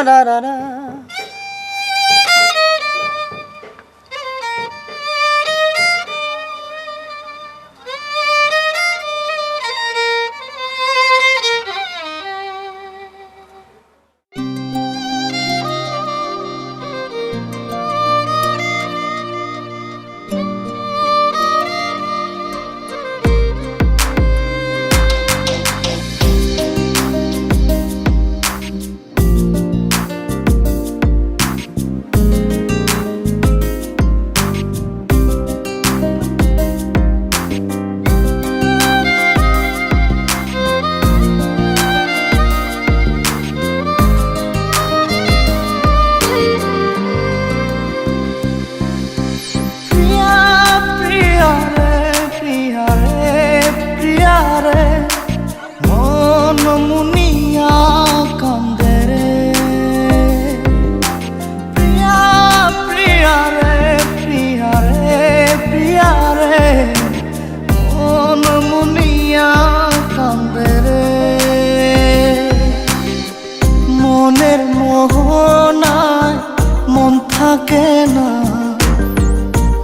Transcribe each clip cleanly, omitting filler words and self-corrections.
da da da.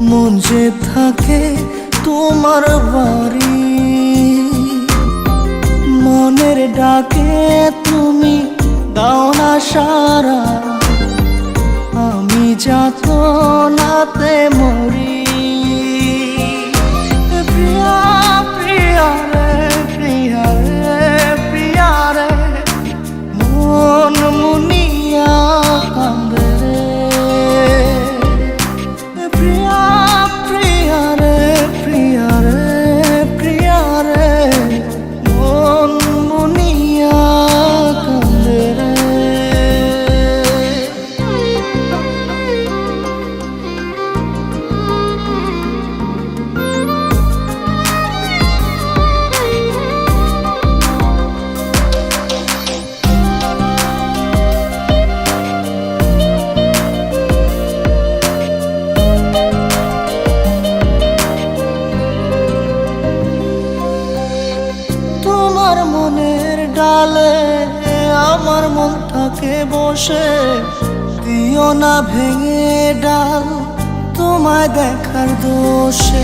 মন যে থাকে তোমার বাড়ি, মনের ডাকে তুমি দাও না সারা, আমি যাতনাতে মরি। প্রিয়া প্রিয়া রে প্রিয়া রে প্রিয়া রে, মন মুনিয়া কান্দে রে। প্রিয়া প্রিয়া রে প্রিয়া রে প্রিয়া রে, মন মুনিয়া কান্দে রে। মনের ডালে আমার মন থাকে বসে, দিও না ভেঙে ডাল তোমায় দেখার দোষে।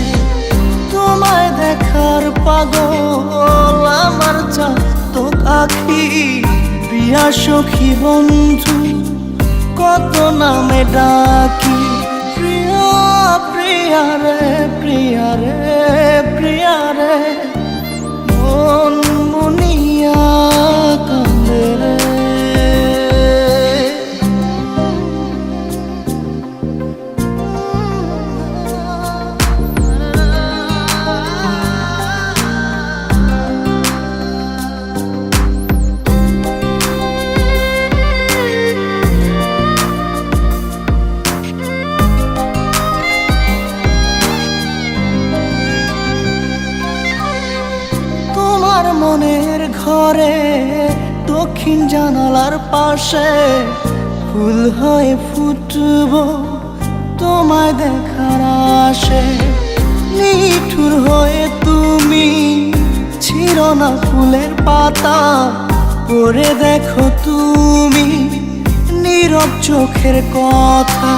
তোমায় দেখার পাগল আমার চাতক আখি, প্রিয়া সখী বন্ধু কত নামে ডাকি। প্রিয়া প্রিয়া রে প্রিয়া রে প্রিয়া রে, মন মুনিয়া কান্দে রে। মনের ঘরে দক্ষিণ জানালার পাশে ফুল হয়ে ফুটব তোমায় দেখার আশে। নিঠুর হয়ে তুমি ছিঁড়ো না ফুলের পাতা, পড়ে দেখো তুমি নীরব চোখের কথা।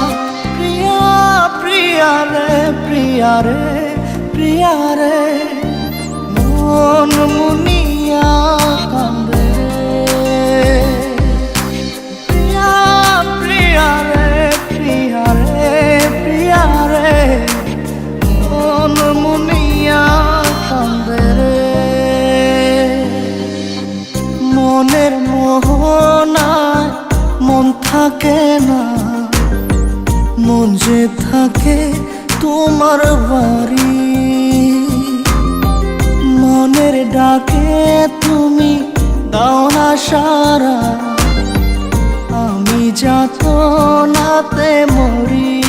প্রিয়া প্রিয়া রে প্রিয়া রে প্রিয়া রে, মন মুনিয়া কান্দে রে। প্রিয়া প্রিয়া রে প্রিয়া রে প্রিয়া রে, মন মুনিয়া কান্দে রে। মনের মোহনায় মন থাকে না, মন যে থাকে তোমার বাড়ি, মনের ডাকে তুমি দাও না সারা, আমি যাতনাতে মরি।